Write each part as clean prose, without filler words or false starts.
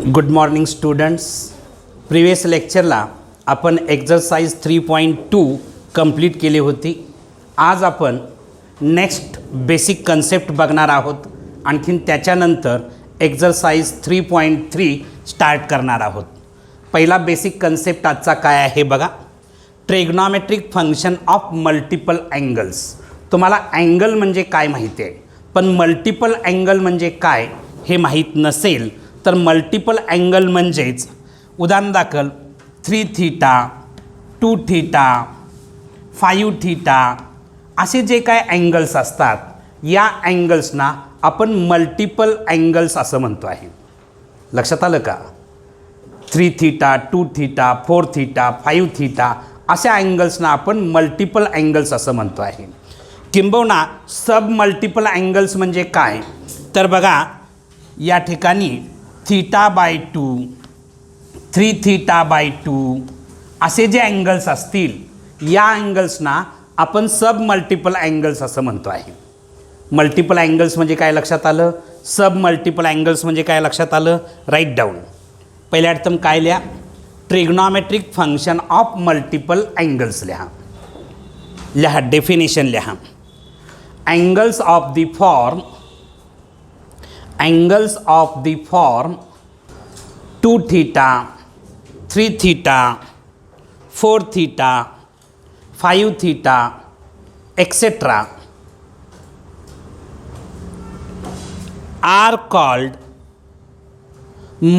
Good morning students. Previous लेक्चरला आपण exercise 3.2 complete केली होती. आज आपण नेक्स्ट बेसिक कन्सेप्ट बघणार आहोत. आणखीन त्याच्यानंतर एक्झरसाइज 3.3 स्टार्ट करणार आहोत. पहिला बेसिक कन्सेप्ट आजचा काय आहे बघा. Trigonometric function of multiple angles. तुम्हाला अँगल म्हणजे काय माहिती आहे, पण मल्टिपल अँगल म्हणजे काय हे माहीत नसेल तर मल्टिपल अँगल म्हणजेच उदाहरणादाखल 3 थीटा, 2 थीटा, 5 थीटा असे जे काय अँगल्स असतात या अँगल्सना आपण मल्टिपल अँगल्स असं म्हणतो आहे. लक्षात आलं का? 3 थीटा, 2 थीटा, 4 थीटा, 5 थीटा अशा अँगल्सना आपण मल्टिपल अँगल्स असं म्हणतो आहे. किंबहुना सब मल्टिपल अँगल्स म्हणजे काय तर बघा, या ठिकाणी θ/2, 3 θ/2 असे जे अँगल्स असतील या अँगल्सना आपण सब मल्टिपल अँगल्स असं म्हणतो आहे. मल्टिपल अँगल्स म्हणजे काय लक्षात आलं, सब मल्टिपल अँगल्स म्हणजे काय लक्षात आलं. Write down. पहिल्या अर्थम काय लिहा, trigonometric function of multiple angles लिहा. लिहा डेफिनेशन लिहा. angles of the form 2 theta, 3 theta, 4 theta, 5 theta etc. are called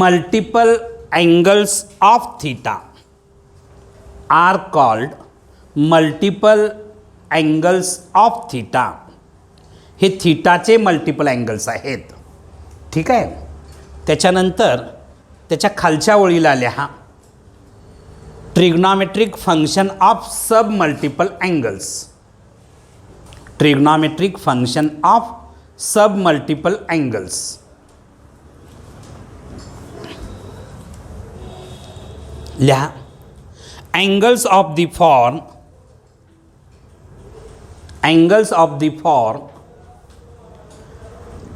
multiple angles of theta. Are called multiple angles of theta. हे थीटाचे मल्टिपल अँगल्स आहेत. ठीक आहे. त्याच्यानंतर त्याच्या खालच्या ओळीला लिहा trigonometric function of sub multiple angles. Trigonometric function of sub multiple angles. लिहा angles of the form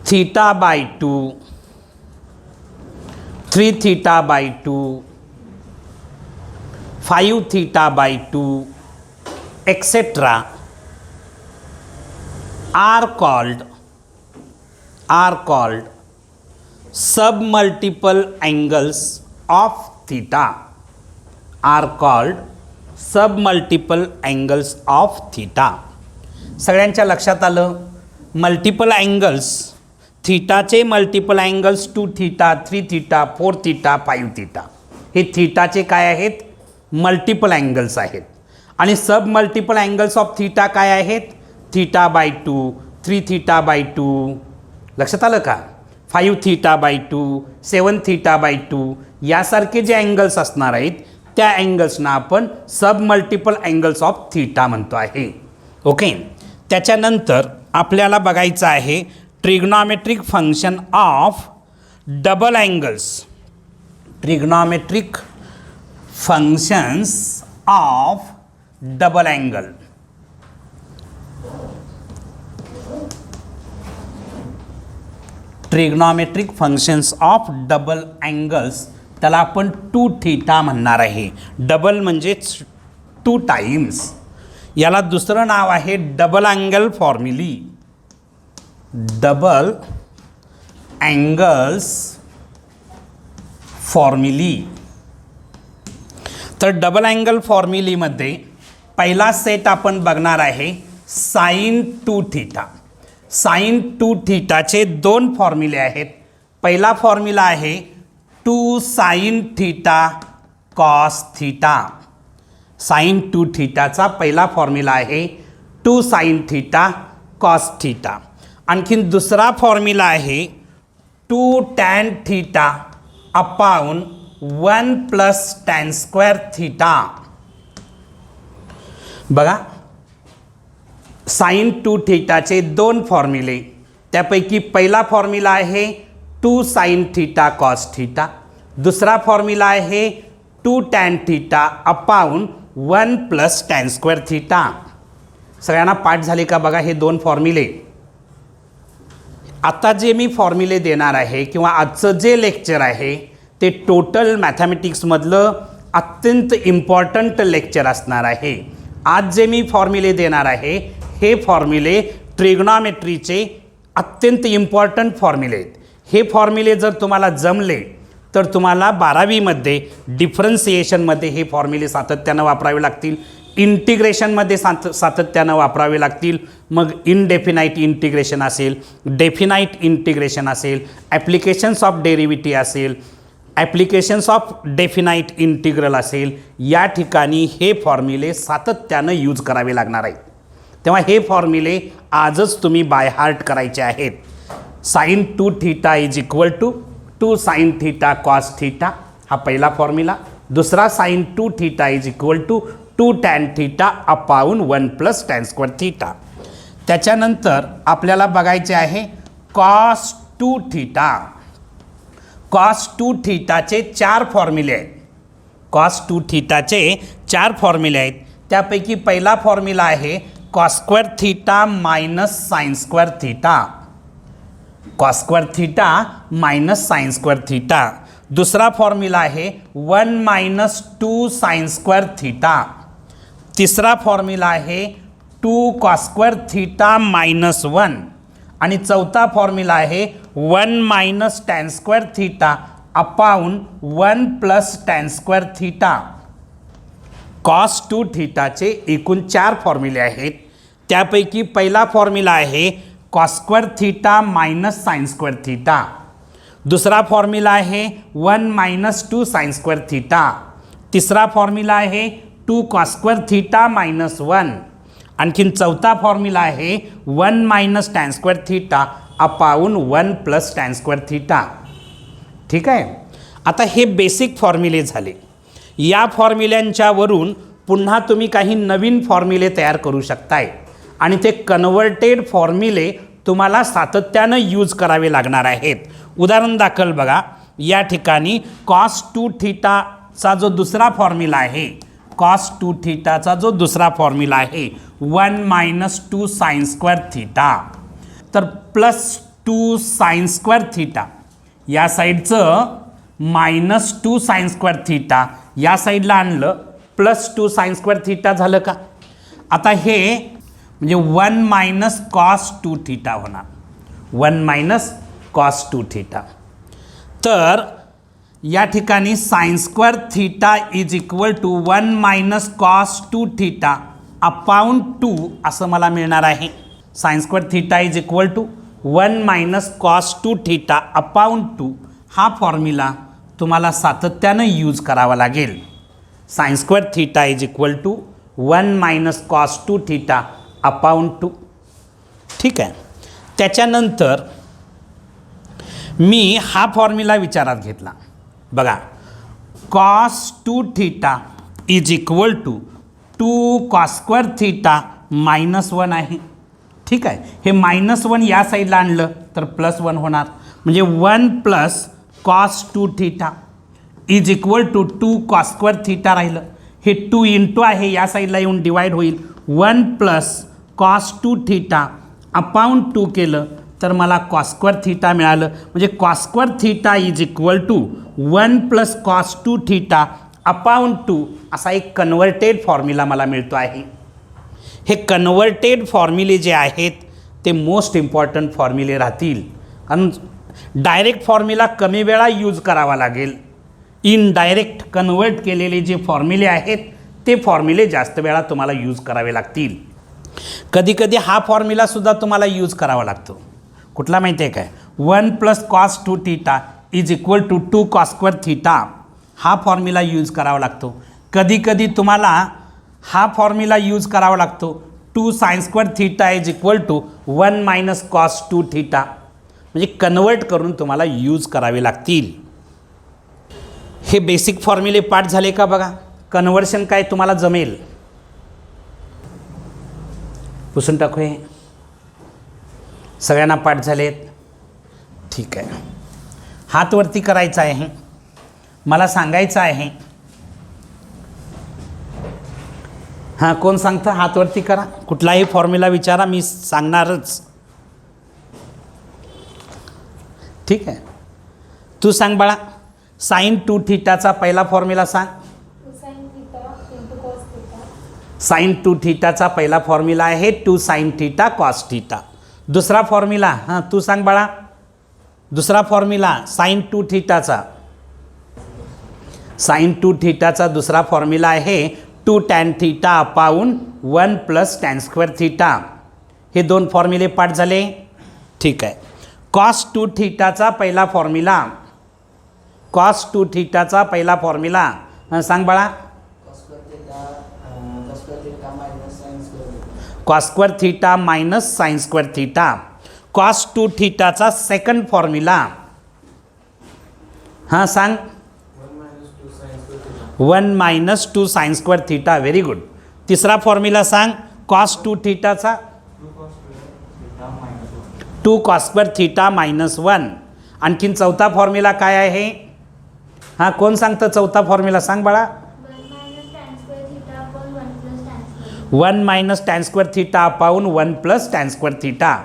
θ/2, 3 θ/2, 5 θ/2 etc. are called submultiple angles of theta. Are called submultiple angles of theta. सगळ्यांच्या लक्षात आलं. मल्टिपल अँगल्स, थीटाचे multiple angles 2 theta, 3 theta, 4 theta, 5 theta हे थीटाचे काय आहेत, multiple angles आहेत. आणि sub multiple angles of theta काय आहेत, θ/2, 3 θ/2 लक्षात आलं का, 5 θ/2, 7 θ/2 यासारखे जे अँगल्स असणार आहेत त्या अँगल्सना आपण सब मल्टिपल अँगल्स ऑफ थीटा म्हणतो आहे. ओके. त्याच्यानंतर आपल्याला बघायचं आहे trigonometric function of double angles. Trigonometric functions of double angle. Trigonometric functions of double angles त्याला आपण 2 थीटा म्हणणार आहे. डबल म्हणजेच 2 टाइम्स. याला दुसरं नाव आहे डबल अँगल फॉर्म्युली. डबल अँगल्स फॉर्म्युली. तर डबल अँगल फॉर्म्युलीमध्ये पहिला सेट आपण बघणार आहे साइन 2 थीटा. साइन 2 थीटाचे 2 फॉर्म्युले आहेत. पहिला फॉर्म्युला आहे 2 sin theta cos theta. Sine 2 थीटाचा पहिला फॉर्म्युला आहे 2 sin थीटा कॉस थीटा. आणखीन दुसरा फॉर्म्युला आहे 2 tan theta upon 1 + tan square theta. बघा, साइन 2 थीटाचे 2 फॉर्म्युले. त्यापैकी पहिला फॉर्म्युला आहे 2 sin थीटा कॉस थीटा. दुसरा फॉर्म्युला आहे 2 tan theta upon 1 + tan square theta. सगळ्यांना पाठ झाले का बघा हे 2 फॉर्म्युले. आता जे मी फॉर्म्युले देणार आहे किंवा आजचं जे लेक्चर आहे ते टोटल मॅथमॅटिक्समधलं अत्यंत इम्पॉर्टंट लेक्चर असणार आहे. आज जे मी फॉर्म्युले देणार आहे हे फॉर्म्युले ट्रिग्नॉमेट्रीचे अत्यंत इम्पॉर्टंट फॉर्म्युले आहेत. हे फॉर्म्युले जर तुम्हाला जमले तर तुम्हाला 12वीमध्ये डिफरन्सिएशनमध्ये हे फॉर्म्युले सातत्यानं वापरावे लागतील, इंटिग्रेशनमध्ये सातत्यानं वापरावे लागतील. मग इनडेफिनाईट इंटिग्रेशन असेल, डेफिनाईट इंटिग्रेशन असेल, ॲप्लिकेशन्स ऑफ डेरिव्हेटिव्ह असेल, ॲप्लिकेशन्स ऑफ डेफिनाईट इंटिग्रल असेल, या ठिकाणी हे फॉर्म्युले सातत्यानं यूज करावे लागणार आहेत. तेव्हा हे फॉर्म्युले आजच तुम्ही बाय हार्ट करायचे आहेत. Sine 2 theta is equal to 2 sine theta cos theta हा पहिला फॉर्म्युला. दुसरा sine 2 theta is equal to 2 tan theta upon 1 plus tan square theta. त्याच्यानंतर आपल्याला बघायचे आहे कॉस 2 थीटा. कॉस 2 थीटाचे 4 फॉर्म्युले आहेत. कॉस 2 थीटाचे 4 फॉर्म्युले आहेत. त्यापैकी पहिला फॉर्म्युला आहे cos square theta minus sine square theta. Cos square theta minus sine square theta. दुसरा फॉर्म्युला आहे 1 मायनस 2 साइन स्क्वेअर थीटा. तिसरा फॉर्म्युला आहे 2 कॉस स्क्वेअर थीटा मायनस 1. आणि चौथा फॉर्म्युला आहे 1 minus tan square theta upon 1 plus tan square theta. Cos 2 थीटाचे एकूण 4 फॉर्म्युले आहेत. त्यापैकी पहिला फॉर्म्युला आहे cos square theta minus sine square theta. दुसरा फॉर्म्युला आहे 1 मायनस 2 साइन स्क्वेअर थीटा. तिसरा फॉर्म्युला आहे 2 कॉस स्क्वेअर थीटा मायनस 1. आणखीन चौथा फॉर्म्युला आहे 1 minus tan square theta upon 1 plus tan square theta. ठीक आहे. आता हे बेसिक फॉर्म्युले झाले. या फॉर्म्युल्यांच्यावरून पुन्हा तुम्ही काही नवीन फॉर्म्युले तयार करू शकताय आणि ते कन्व्हर्टेड फॉर्म्युले तुम्हाला सातत्यानं यूज करावे लागणार आहेत. उदाहरण दाखल बघा, या ठिकाणी कॉस 2 थीटाचा जो दुसरा फॉर्म्युला आहे, कॉस 2 थीटाचा जो दुसरा फॉर्म्युला आहे 1 मायनस 2 साइन स्क्वेअर थीटा, तर प्लस 2 साइन स्क्वेअर थीटा, या साईडचं मायनस 2 साइन स्क्वेअर थीटा या साईडला आणलं, प्लस 2 साइन स्क्वेअर थीटा झालं का. आता हे म्हणजे 1 मायनस कॉस 2 थीटा होणार, 1 मायनस कॉस 2 थीटा. तर या ठिकाणी sine square theta is equal to 1 minus cos 2 theta upon 2 असं मला मिळणार आहे. Sine square theta is equal to 1 minus cos 2 theta upon 2 हा फॉर्म्युला तुम्हाला सातत्यानं यूज करावा लागेल. Sine square theta is equal to 1 minus cos 2 theta upon 2. ठीक आहे. त्याच्यानंतर मी हा फॉर्म्युला विचारात घेतला. बघा, cos 2 theta is equal to 2 cos square theta minus 1 आहे. ठीक आहे. हे मायनस 1 या साईडला आणलं तर प्लस 1 होणार, म्हणजे 1 plus cos 2 theta is equal to 2 cos square theta राहिलं. हे 2 इंटू आहे या साईडला येऊन डिवाईड होईल. 1 प्लस कॉस 2 थीटा अपाऊन 2 केलं तर मला कॉस स्क्वेअर थीटा मिळालं. म्हणजे cos square theta is equal to 1 plus cos 2 theta upon 2 असा एक कन्व्हर्टेड फॉर्म्युला मला मिळतो आहे. हे कन्व्हर्टेड फॉर्म्युले जे आहेत ते मोस्ट इम्पॉर्टंट फॉर्म्युले राहतील, कारण डायरेक्ट फॉर्म्युला कमी वेळा यूज करावा लागेल. इनडायरेक्ट कन्वर्ट केलेले जे फॉर्म्युले आहेत ते फॉर्म्युले जास्त वेळा तुम्हाला यूज करावे लागतील. कधीकधी हा फॉर्म्युलासुद्धा तुम्हाला यूज करावा लागतो. कुठला माहिती आहे काय, 1 plus cos 2 theta is equal to 2 cos square theta हा फॉर्म्युला यूज करावा लागतो. कधीकधी तुम्हाला हा फॉर्म्युला यूज करावा लागतो, 2 sine square theta is equal to 1 minus cos 2 theta, म्हणजे कन्वर्ट करून तुम्हाला यूज करावे लागतील. हे बेसिक फॉर्म्युले पाठ झाले का बघा. कन्व्हर्शन काय तुम्हाला जमेल. पुसून टाकू. हे सगळ्यांना पाठ झालेत. ठीक आहे. हात वरती करायचा आहे, मला सांगायचं आहे. हां, कोण सांगतं हात वरती करा. कुठलाही फॉर्म्युला विचारा, मी सांगणारच. ठीक आहे. तू सांग बाळा, साइन 2 थीटाचा पहिला फॉर्म्युला सांग. साइन 2 थीटाचा पहिला फॉर्म्युला आहे 2 साइन थीटा कॉस थीटा. दुसरा फॉर्म्युला हां तू सांग बाळा. दुसरा फॉर्म्युला साइन 2 थीटाचा. साइन 2 थीटाचा दुसरा फॉर्म्युला आहे 2 tan theta upon 1 plus tan square theta. हे दोन फॉर्म्युले पाठ झाले. ठीक आहे. कॉस 2 थीटाचा पहिला फॉर्म्युला. कॉस 2 थीटाचा पहिला फॉर्म्युला सांग बाळा. Cos square theta minus sine square theta. Cos 2 थीटाचा सेकंड फॉर्म्युला हां सांग. 1 minus 2 sine square theta. Very good. तिसरा फॉर्म्युला सांग कॉस 2 थीटाचा. 2 कॉस स्क्वेअर थीटा मायनस 1. आणखीन चौथा फॉर्म्युला काय आहे. हां कोण सांगतं चौथा फॉर्म्युला सांग बाळा. 1 minus tan square theta upon 1 plus tan square theta.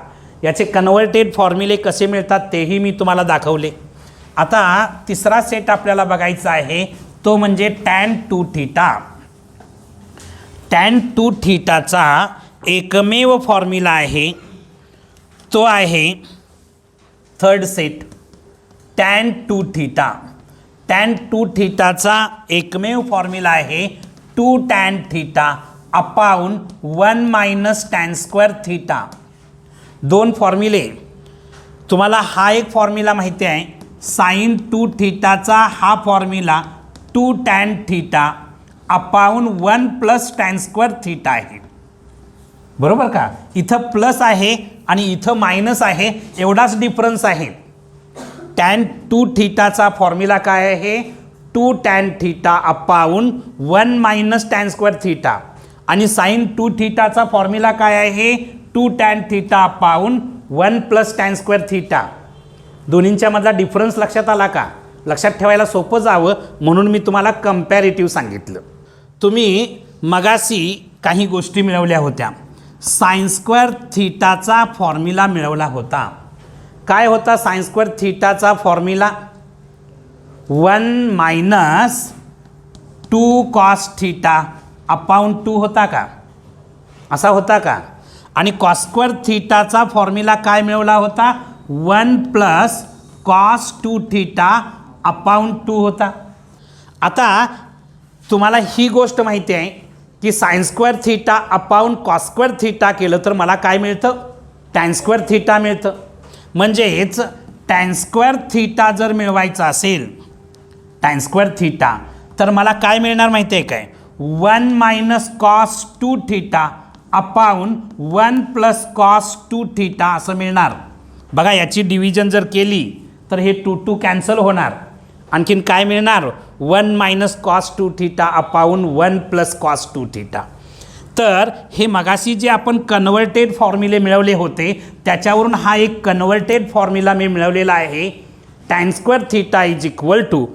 याचे कन्वर्टेड फॉर्म्युले कसे मिळतात तेही मी तुम्हाला दाखवले. आता तिसरा सेट आपल्याला बघायचा आहे तो म्हणजे टॅन 2 थीटा. टॅन 2 थीटाचा एकमेव फॉर्म्युला आहे तो आहे third set tan 2 theta. Tan 2 थीटाचा एकमेव फॉर्म्युला आहे 2 tan theta upon 1 minus tan square theta. दोन फॉर्म्युले. तुम्हाला हा एक फॉर्म्युला माहिती आहे साइन 2 थीटाचा हा formula 2 tan theta upon 1 plus tan square theta आहे. बरोबर का. इथं प्लस आहे आणि इथं मायनस आहे एवढाच डिफरन्स आहे. टॅन 2 थीटाचा फॉर्म्युला काय आहे 2 tan theta upon 1 minus tan square theta. आणि साइन 2 थीटाचा फॉर्म्युला काय आहे 2 tan theta upon 1 plus tan square theta. दोन्हींच्या मधला डिफरन्स लक्षात आला का. लक्षात ठेवायला सोपं जावं म्हणून मी तुम्हाला कंपॅरेटिव्ह सांगितलं. तुम्ही मगाशी काही गोष्टी मिळवल्या होत्या. साइन स्क्वेअर थीटाचा फॉर्म्युला मिळवला होता. काय होता साइन स्क्वेअर थीटाचा formula 1 minus 2 cos theta upon 2 होता का. असा होता का. आणि कॉस स्क्वेअर थीटाचा फॉर्म्युला काय मिळवला होता 1 प्लस कॉस 2 थीटा अपाऊन 2 होता. आता तुम्हाला ही गोष्ट माहिती आहे की sign square theta upon cos square theta केलं तर मला काय मिळतं टॅन स्क्वेअर थीटा मिळतं. म्हणजेच टॅन स्क्वेअर थीटा जर मिळवायचा असेल टॅन स्क्वेअर थीटा तर मला काय मिळणार माहिती आहे काय 1 minus cos 2 theta upon 1 plus cos 2 theta असं मिळणार. बघा याची डिव्हिजन जर केली तर हे 2 2 कॅन्सल होणार. आणखीन काय मिळणार 1 minus cos 2 theta upon 1 plus cos 2 theta. तर हे मगाशी जे आपण कन्वर्टेड फॉर्म्युले मिळवले होते त्याच्यावरून हा एक कन्वर्टेड फॉर्म्युला मी मिळवलेला आहे. Tan square theta is equal to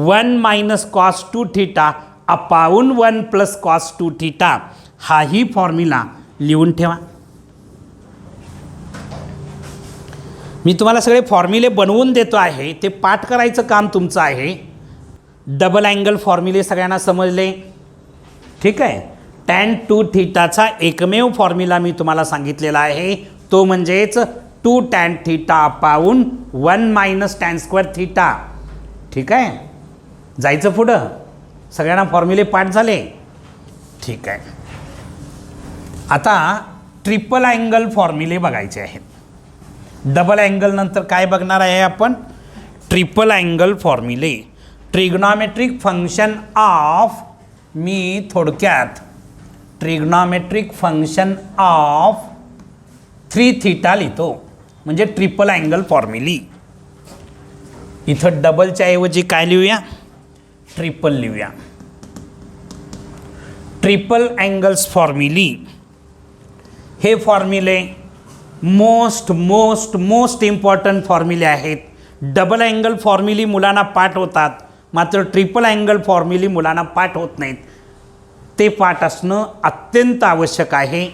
1 minus cos 2 theta upon 1 plus cos 2 theta. हाही फॉर्म्युला लिहून ठेवा. मी तुम्हाला सगळे फॉर्म्युले बनवून देतो आहे ते पाठ करायचं काम तुमचं आहे. डबल अँगल फॉर्म्युले सगळ्यांना समजले. ठीक आहे. टॅन 2 थीटाचा एकमेव फॉर्म्युला मी तुम्हाला सांगितलेला आहे तो म्हणजेच 2 tan theta upon 1 minus tan square theta. ठीक आहे. जायचं पुढं. सगळ्यांना फॉर्म्युले पाठ झाले. ठीक आहे. आता ट्रिपल अँगल फॉर्म्युले बघायचे आहेत. डबल अँगल नंतर काय बघणार आहे आपण ट्रिपल अँगल फॉर्म्युले. ट्रिग्नॉमेट्रिक फंक्शन ऑफ मी थोडक्यात ट्रिग्नॉमेट्रिक फंक्शन ऑफ 3 थीटा लिहितो म्हणजे ट्रिपल अँगल फॉर्म्युली. इथं डबलच्या ऐवजी काय लिहूया ट्रिपल लिहूया. ट्रिपल अँगल्स फॉर्म्युली हे फॉर्म्युले मोस्ट मोस्ट मोस्ट इम्पॉर्टंट फॉर्म्युले आहेत. डबल अँगल फॉर्म्युली मुलांना पाठ होतात मात्र ट्रिपल अँगल फॉर्म्युली मुलांना पाठ होत नाहीत. ते पाठ असणं अत्यंत आवश्यक आहे.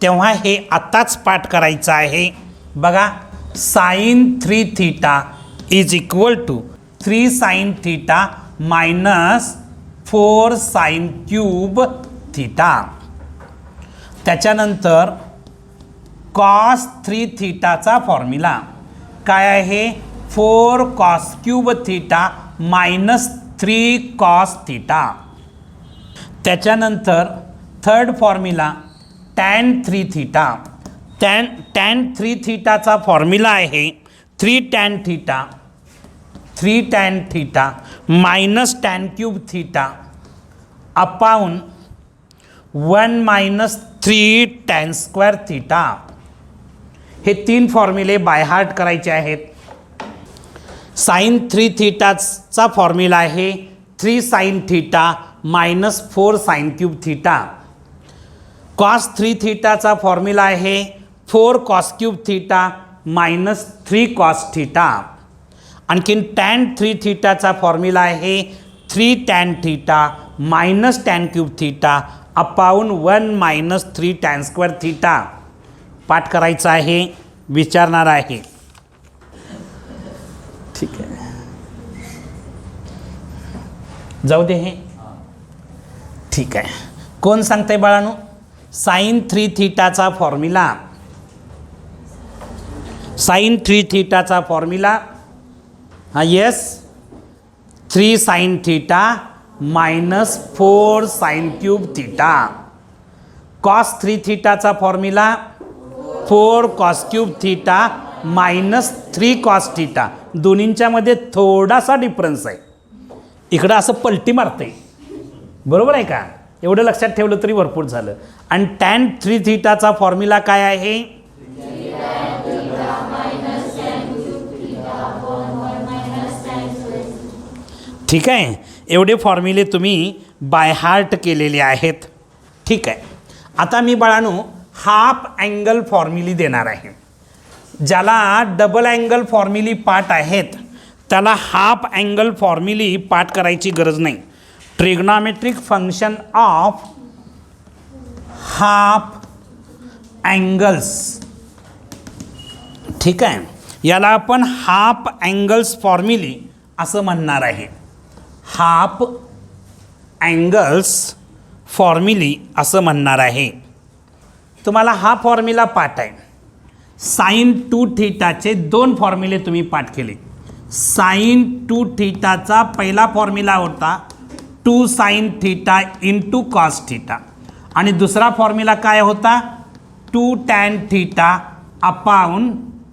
तेव्हा हे आत्ताच पाठ करायचं आहे. बघा sine 3 theta is equal to 3 sine theta minus 4 sine cube theta. त्याच्यानंतर कॉस 3 थीटाचा फॉर्म्युला काय आहे? 4 cos cube theta minus 3 cos theta. त्याच्यानंतर third formula tan 3 theta. Tan 3 थीटाचा फॉर्म्युला आहे 3 tan theta minus tan cube theta upon 1 minus 3 tan square theta. हे 3 फॉर्म्युले bye heart करायचे आहेत. साइन 3 थीटाचा फॉर्म्युला आहे 3 sine theta minus 4 sine cube theta. Cos 3 थीटाचा formula आहे 4 cos cube theta minus 3 cos theta. आणखीन टॅन 3 थीटाचा फॉर्म्युला आहे 3 tan theta minus tan cube theta upon 1 minus 3 tan square theta. पाठ करायचा आहे, विचारणार आहे. ठीक आहे, जाऊ दे हे. ठीक आहे, कोण सांगतंय बाळांनो? साइन 3 थीटाचा फॉर्म्युला. साइन 3 थीटाचा फॉर्म्युला हां yes 3 sine theta minus 4 sine cube theta. Cos 3 थीटाचा formula 4 cos cube theta minus 3 cos theta. दोन्हींच्यामध्ये थोडासा डिफरन्स आहे. इकडं असं पलटी मारते, बरोबर आहे का? एवढं लक्षात ठेवलं तरी भरपूर झालं. आणि टॅन 3 थीटाचा फॉर्म्युला काय आहे? ठीक आहे, एवढे फॉर्म्युले तुम्ही बाय हार्ट केलेले आहेत. ठीक आहे, आता मी बाळांनो हाफ अँगल फॉर्म्युली देणार आहे. ज्याला डबल अँगल फॉर्म्युली पाठ आहेत त्याला हाफ अँगल फॉर्म्युली पाठ करायची गरज नाही. Trigonometric function of half angles. ठीक आहे, याला आपण हाफ अँगल्स फॉर्म्युली असं म्हणणार आहे. हाफ अँगल्स फॉर्म्युली असं म्हणणार आहे. तुम्हाला हा फॉर्म्युला पाठ आहे. साइन 2 थीटाचे 2 फॉर्म्युले तुम्ही पाठ केले. साइन 2 थीटाचा पहिला फॉर्म्युला होता 2 sine theta into cos theta आणि दुसरा फॉर्म्युला काय होता 2 tan theta upon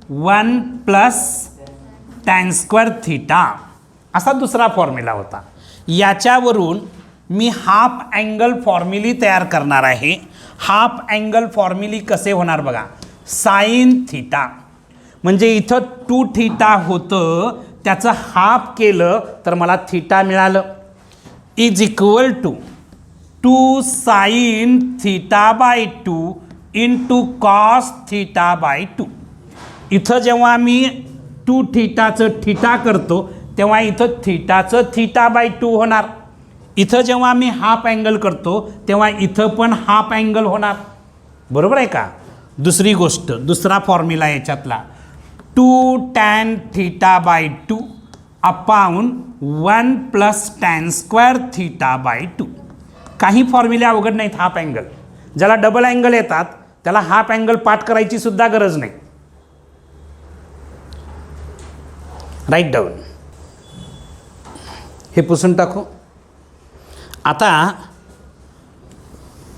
1 plus tan square theta असा दुसरा फॉर्म्युला होता. याच्यावरून मी हाफ अँगल फॉर्म्युली तयार करणार आहे. हाफ अँगल फॉर्म्युली कसे होणार बघा. साइन थीटा म्हणजे इथं 2 थीटा होतं त्याचं हाफ केलं तर मला थीटा मिळालं is equal to 2 sine theta by 2 into cos theta by 2. इथं जेव्हा मी 2 थीटाचं थीटा करतो तेव्हा इथं थीटाचं थीटा बाय 2 होणार. इथं जेव्हा मी हाफ अँगल करतो तेव्हा इथं पण हाफ अँगल होणार, बरोबर आहे का? दुसरी गोष्ट, दुसरा फॉर्म्युला याच्यातला 2 tan theta by 2 upon 1 plus tan square theta by 2. काही फॉर्म्युले अवघड नाहीत. हाफ अँगल ज्याला डबल अँगल येतात त्याला हाफ अँगल पाठ करायची सुद्धा गरज नाही. राईट डाऊन, हे पुसून टाकू. आता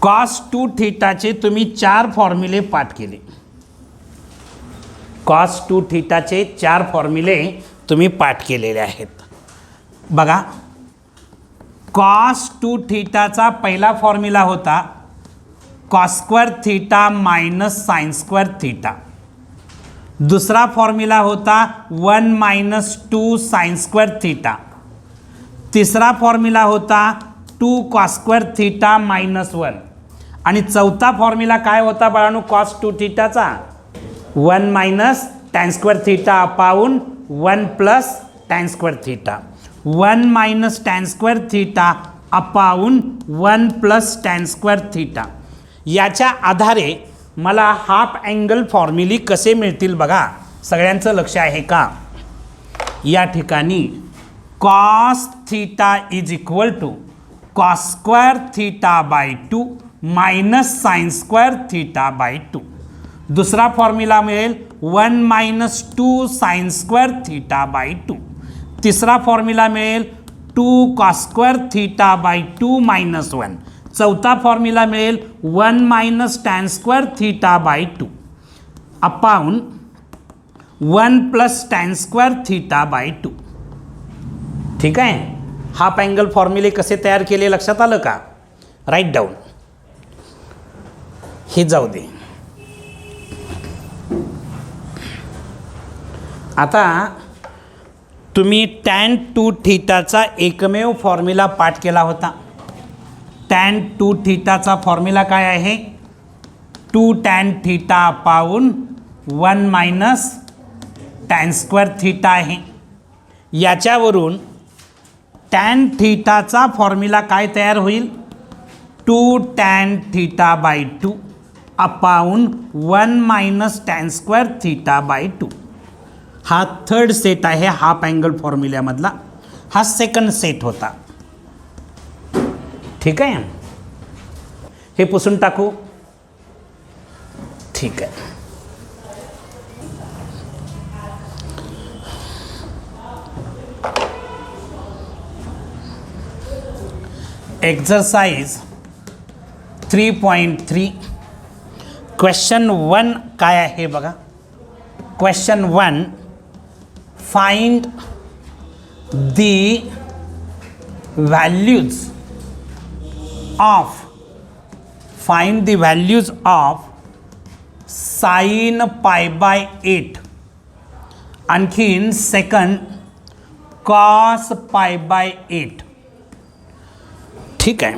कॉस 2 थीटाचे तुम्ही 4 फॉर्म्युले पाठ केले. कॉस 2 थीटाचे 4 फॉर्म्युले तुम्ही पाठ केलेले आहेत. बघा, कॉस 2 थीटाचा पहिला फॉर्म्युला होता cos square theta minus sine square theta. दुसरा फॉर्म्युला होता 1 मायनस 2 साइन स्क्वेअर थीटा. तिसरा फॉर्म्युला होता 2 कॉस स्क्वेअर थीटा मायनस 1. आणि चौथा फॉर्म्युला काय होता बाळांनो कॉस 2 थीटाचा 1 minus tan square theta upon 1 plus tan square theta. 1 minus tan square theta upon 1 plus tan square theta. याच्या आधारे मला हाफ अँगल फॉर्म्युली कसे मिळतील बघा. सगळ्यांचं लक्ष आहे का? या ठिकाणी cos theta is equal to cos square theta by 2 minus sine square theta by 2. दुसरा फॉर्म्युला मिळेल 1 minus 2 sine square theta by 2. तिसरा फॉर्म्युला मिळेल 2 cos square theta by 2 minus 1. चौथा फॉर्म्युला मिळेल 1 minus tan square theta by 2 upon 1 plus tan square theta by 2. ठीक आहे. Half angle फॉर्म्युले कसे तयार केले लक्षात आलं का? Write down. हे जाऊ दे. आता तुम्ही टॅन 2 थीटाचा एकमेव फॉर्म्युला पाठ केला होता. टॅन 2 थीटाचा फॉर्म्युला काय आहे? 2 टॅन थीटा पाऊन 1 मायनस टॅन स्क्वेअर थीटा आहे. याच्यावरून टॅन थीटाचा फॉर्म्युला काय तयार होईल? 2 tan theta by 2 upon 1 minus tan square theta by 2. हा थर्ड सेट आहे हाफ अँगल फॉर्म्युल्यामधला. हा सेकंड सेट होता. ठीक आहे. हे पुसून टाकू. ठीक आहे. एक्सरसाइज 3.3 क्वेश्चन 1 काय आहे बघा. Question 1 find the values of sine पाय बाय 8. आणखीन सेकंड कॉस पाय बाय 8. ठीक आहे.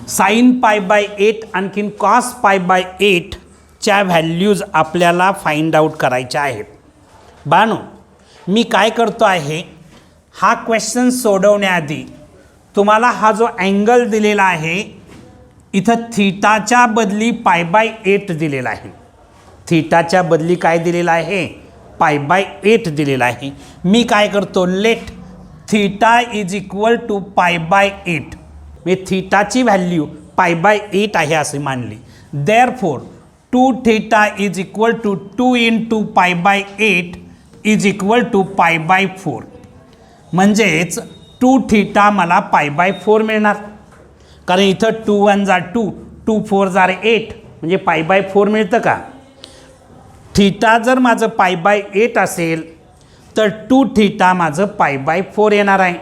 साइन पाय बाय 8 आणखीन कॉस पाय बाय 8 च्या व्हॅल्यूज आपल्याला फाइंड आउट करायच्या आहेत. बानो मी काय करतो आहे, हा क्वेश्चन सोडवण्याआधी तुम्हाला हा जो अँगल दिलेला आहे इथं थीटाच्या बदली पाय बाय 8 दिलेला आहे. थीटाच्या बदली काय दिलेला आहे? पाय बाय 8 दिलेला आहे. मी काय करतो, let theta is equal to pi by 8. मी थीटाची व्हॅल्यू पाय बाय 8 आहे असे मानली. Therefore 2 theta is equal to 2 into pi by 8 is equal to pi by 4. म्हणजेच 2 थीटा मला पाय बाय 4 मिळणार. कारण इथं 2 1 जा 2, 2 4 जा 8 म्हणजे पाय बाय 4 मिळतं का? थीटा जर माझं पाय बाय 8 असेल तर 2 थीटा माझं पाय बाय 4 येणार आहे.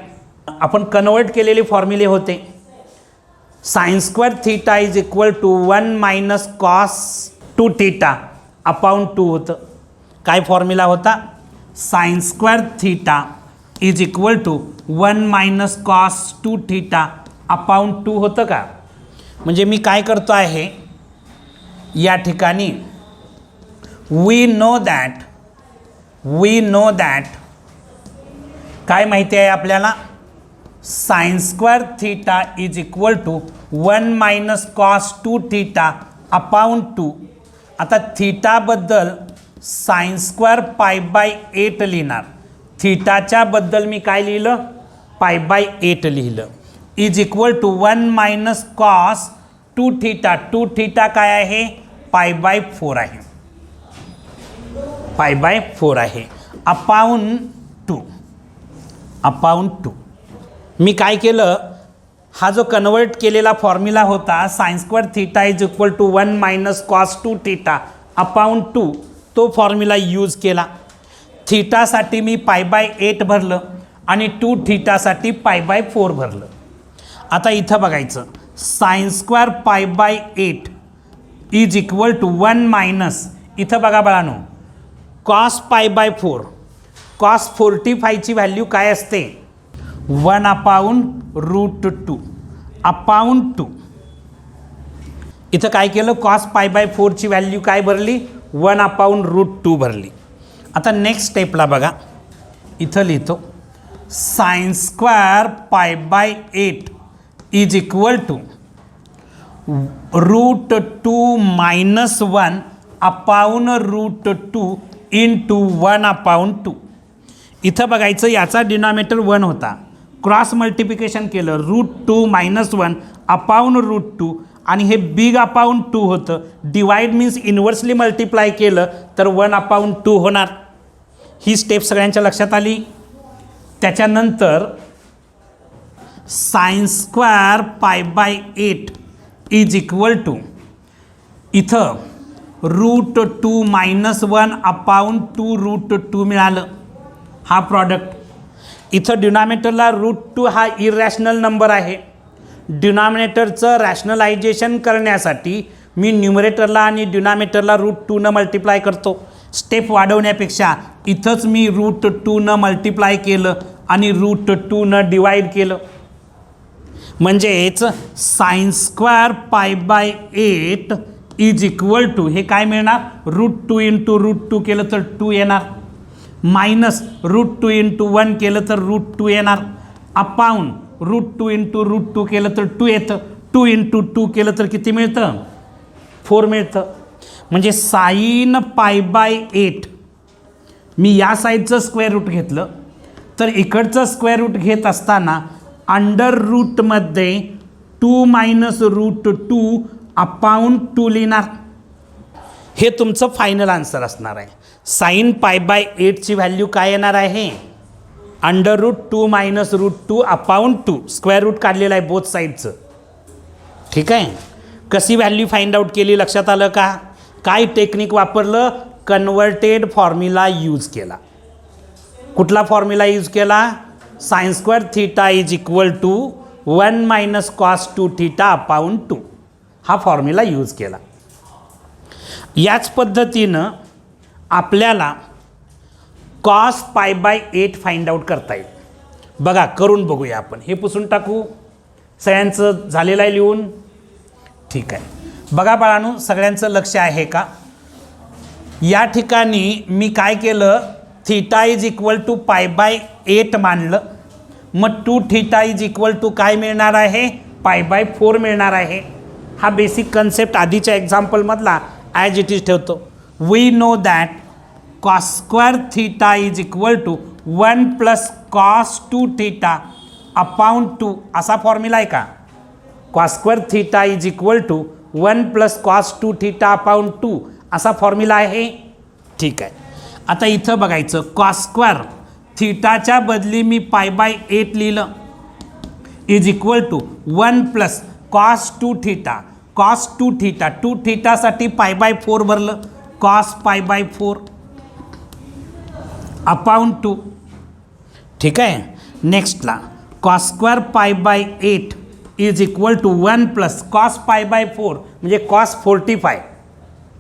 आपण कन्वर्ट केलेले फॉर्म्युले होते. Sine square theta is equal to 1 minus cos 2 theta upon 2 होतं. काय फॉर्म्युला होता? Sine square theta is equal to 1 minus cos 2 theta upon 2 होतं का? म्हणजे मी काय करतो आहे या ठिकाणी वी नो दॅट काय माहिती आहे आपल्याला? Sine square theta is equal to 1 minus cos 2 theta upon 2. आता थीटाबद्दल साइन स्क्वेअर पाय बाय 8 लिहिणार. थीटाच्या बद्दल मी काय लिहिलं? पाय बाय 8 लिहिलं. Is equal to 1 minus cos 2 theta. 2 theta काय आहे? पाय बाय 4 आहे. पाय बाय 4 आहे. अपॉन 2. मी काय केलं, हा जो कन्वर्ट केलेला फॉर्म्युला होता sine square theta is equal to 1 minus cos 2 theta upon 2, तो फॉर्म्युला यूज केला. थीटासाठी मी पाय बाय 8 भरलं आणि 2 थीटासाठी पाय बाय 4 भरलं. आता इथं बघायचं, sine square pi by 8 is equal to 1 minus, इथं बघा बाळांनो, cos pi by 4. Cos 45ची value काय असते? 1 अपॉन रूट 2 अपॉन 2. इथं काय केलं, कॉस पाय बाय 4ची व्हॅल्यू काय भरली? 1 अपॉन रूट 2 भरली. आता नेक्स्ट स्टेपला बघा, इथं लिहितो sine square pi by 8 is equal to root 2 minus 1 upon root 2 into 1 upon 2. इथं बघायचं याचा डिनॉमिनेटर 1 होता, क्रॉस मल्टिप्लिकेशन केलं √2 - 1 अपाऊन √2 आणि हे बिग अपाऊन 2 होतं. डिवाइड मीन्स इन्व्हर्सली मल्टिप्लाय केलं तर 1/2 होणार. ही स्टेप सगळ्यांच्या लक्षात आली. त्याच्यानंतर sin² π/8 इज इक्वल टू इथं √2 - 1/2 √2 मिळालं. हा प्रॉडक्ट इथं डिनॉमिनेटरला √2 हा इरॅशनल नंबर आहे. डिनॉमिनेटरचं रॅशनलायझेशन करण्यासाठी मी न्यूमरेटरला आणि डिनॉमिनेटरला √2 मल्टिप्लाय करतो. स्टेप वाढवण्यापेक्षा इथंच मी √2 मल्टिप्लाय केलं आणि √2 डिवाइड केलं. म्हणजेच sin² π/8 इज इक्वल टू हे काय मिळणार, √2 × √2 केलं तर 2 येणार, मायनस √2 × 1 केलं तर √2 येणार, अपाऊन √2 × √2 केलं तर 2 येतं, 2 × 2 केलं तर किती मिळतं, 4 मिळतं. म्हणजे sin π/8 मी या साईडचं स्क्वेअर रूट घेतलं तर इकडचं स्क्वेअर रूट घेत असताना अंडर रूटमध्ये 2 - √2 अपाऊन 2 लिहिणार. हे तुमचं फायनल आन्सर असणार आहे. sin π/8 ची व्हॅल्यू काय येणार आहे, √2 - √2 अपाऊन 2. स्क्वेअर रूट काढलेलं आहे बोथ साईडचं. ठीक आहे. कशी व्हॅल्यू फाइंड आउट केली लक्षात आलं का? काय टेक्निक वापरलं, कन्वर्टेड फॉर्म्युला यूज केला. कुठला फॉर्म्युला यूज केला, sin² θ is equal to 1 - cos 2θ upon 2. हा फॉर्म्युला यूज केला. याच पद्धतीनं आपल्याला cos π/8 फाइंड आउट करता येईल. बघा करून बघूया आपण. हे पुसून टाकू, सगळ्यांचं झालेलं आहे लिहून. ठीक आहे. बघा बाळांनो, सगळ्यांचं लक्ष आहे का? या ठिकाणी मी काय केलं, θ इज इक्वल टू π/8 मानलं. मग 2θ इज इक्वल टू काय मिळणार आहे, π/4 मिळणार आहे. हा बेसिक कन्सेप्ट आधीच्या एक्झाम्पलमधला ॲज इट इज ठेवतो. We know that cos² θ is equal to 1 + cos 2θ upon 2 असा फॉर्म्युला आहे का? cos² θ is equal to 1 + cos 2θ upon 2 असा फॉर्म्युला आहे. ठीक आहे. आता इथं बघायचं, cos² θ बदली मी π/8 लिहिलं is equal to 1 + cos 2θ cos 2θ 2θ साठी π/4 भरलं, cos π/4 अपाऊन 2. ठीक आहे. नेक्स्टला cos² π/8 is equal to 1 + cos π/4 म्हणजे cos 45.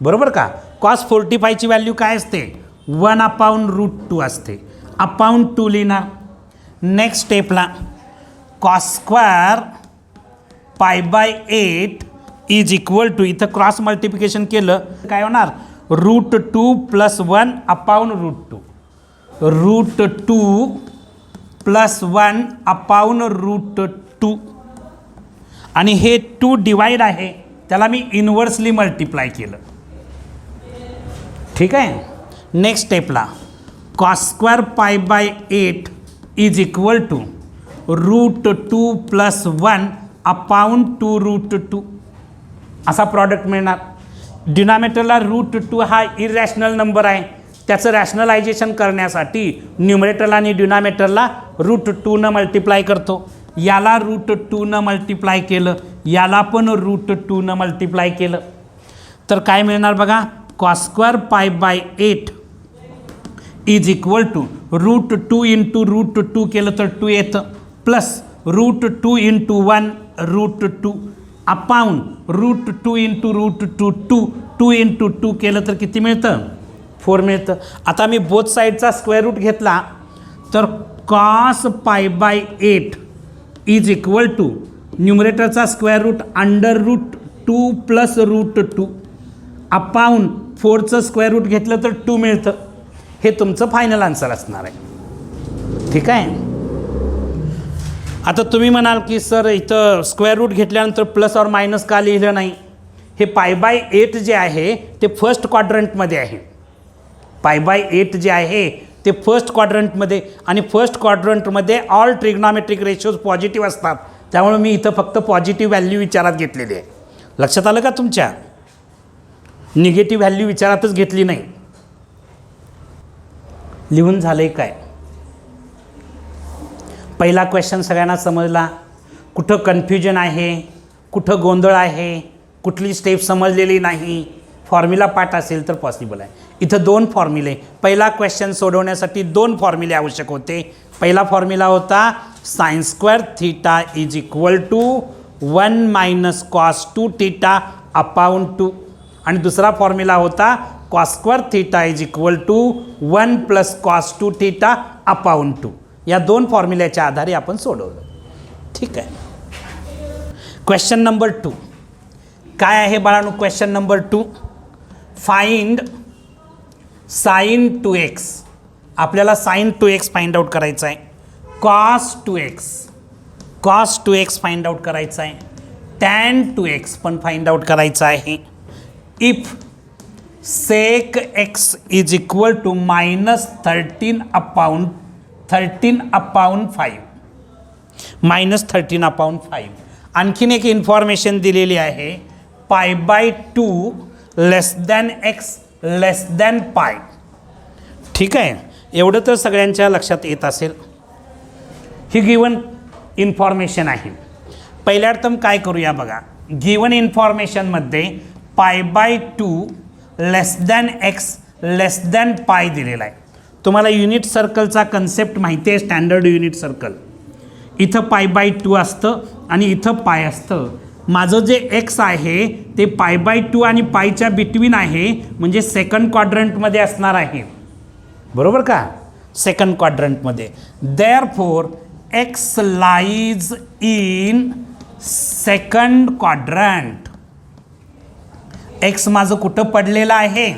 बरोबर का? cos 45 ची व्हॅल्यू काय असते, 1/√2 असते, अपाऊन 2 लिहिणार. नेक्स्ट स्टेपला cos² π/8 इज इक्वल टू इथं क्रॉस मल्टिप्लिकेशन केलं काय होणार, √2 + 1 अपाऊन √2, √2 + 1 अपाऊन √2 आणि हे 2 डिवाइड आहे त्याला मी इन्व्हर्सली मल्टिप्लाय केलं. ठीक आहे. नेक्स्ट स्टेपला cos² π/8 is equal to √2 + 1 upon 2 √2 असा प्रॉडक्ट मिळणार. डिनॉमिनेटरला √2 हा इरॅशनल नंबर आहे, त्याचं रॅशनलायझेशन करण्यासाठी न्यूमरेटरला आणि डिनॉमिनेटरला √2 मल्टिप्लाय करतो. याला √2 मल्टिप्लाय केलं, याला पण √2 मल्टिप्लाय केलं तर काय मिळणार बघा, cos² π/8 इज इक्वल टू √2 × √2 केलं तर 2 येतं, प्लस √2 × 1 √2 अपाऊन √2 × √2 2 × 2 केलं तर किती मिळतं, 4 मिळतं. आता मी बोथ साईडचा स्क्वेअर रूट घेतला तर cos π/8 इज इक्वल टू न्यूमरेटरचा स्क्वेअर रूट √2 + √2 अपाऊन 4चं स्क्वेअर रूट घेतलं तर 2 मिळतं. हे तुमचं फायनल आन्सर असणार आहे. ठीक आहे. आता तुम्ही म्हणाल की सर इथं स्क्वेअर रूट घेतल्यानंतर प्लस और मायनस का लिहिलं नाही. हे π/8 जे आहे ते फर्स्ट क्वाड्रंटमध्ये आहे. π/8 जे आहे ते फर्स्ट क्वाड्रंटमध्ये, आणि फर्स्ट क्वाड्रंटमध्ये ऑल ट्रिग्नॉमेट्रिक रेशोज पॉझिटिव्ह असतात. त्यामुळे मी इथं फक्त पॉझिटिव्ह व्हॅल्यू विचारात घेतलेली आहे. लक्षात आलं का तुमच्या? निगेटिव्ह व्हॅल्यू विचारातच घेतली नाही. लिहून झालंय काय? पहिला क्वेश्चन सगळ्यांना समजला? कुठं कन्फ्युजन आहे, कुठं गोंधळ आहे, कुठली स्टेप समजलेली नाही, फॉर्म्युला पाठ असेल तर पॉसिबल आहे. इथं 2 फॉर्म्युले, पहिला क्वेश्चन सोडवण्यासाठी 2 फॉर्म्युले आवश्यक होते. पहिला फॉर्म्युला होता sine square theta is equal to 1 minus cos 2 theta upon 2, आणि दुसरा फॉर्म्युला होता cos square theta is equal to 1 plus cos 2 theta upon 2. या 2 फॉर्म्युल्याच्या आधारे आपण सोडवलं. ठीक आहे. क्वेश्चन नंबर 2 काय आहे बाळांनो? Question number 2, find sign 2x. आपल्याला साइन 2x फाइंड आउट करायचं आहे. कॉस 2x फाइंड आउट करायचं आहे. टॅन 2x पण फाइंड आउट करायचं आहे. If sec x is equal to minus 13 upon 5, minus 13 upon 5. आणखीन एक इन्फॉर्मेशन दिलेली आहे, pi by 2 less than x less than pi. ठीक आहे, एवढं तर सगळ्यांच्या लक्षात येत असेल. ही गिवन इन्फॉर्मेशन आहे. पहिल्या टर्म काय करूया बघा. गिवन इन्फॉर्मेशनमध्ये pi by 2 less than x less than pi दिलेला आहे. तुम्हाला युनिट सर्कलचा कन्सेप्ट माहिती आहे, स्टँडर्ड युनिट सर्कल. इथं पाय बाय 2 असतं आणि इथं पाय असतं. माझं जे एक्स आहे ते पाय बाय 2 आणि पायच्या बिटवीन आहे, म्हणजे सेकंड क्वाड्रंटमध्ये असणार आहे. बरोबर का? सेकंड क्वाड्रंटमध्ये. Therefore x lies in second quadrant. X माझं कुठं पडलेलं आहे?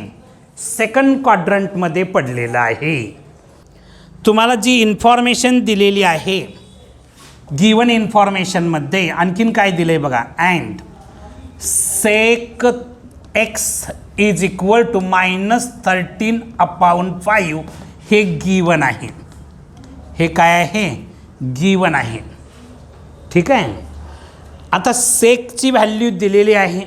सेकंड क्वाड्रंटमध्ये पडलेलं आहे. तुम्हाला जी इन्फॉर्मेशन दिलेली आहे गिवन इन्फॉर्मेशनमध्ये आणखीन काय दिलं आहे बघा. And sec x is equal to minus 13 upon 5 हे गिवन आहे. हे काय आहे? गिवन आहे. ठीक आहे. आता सेकची व्हॅल्यू दिलेली आहे.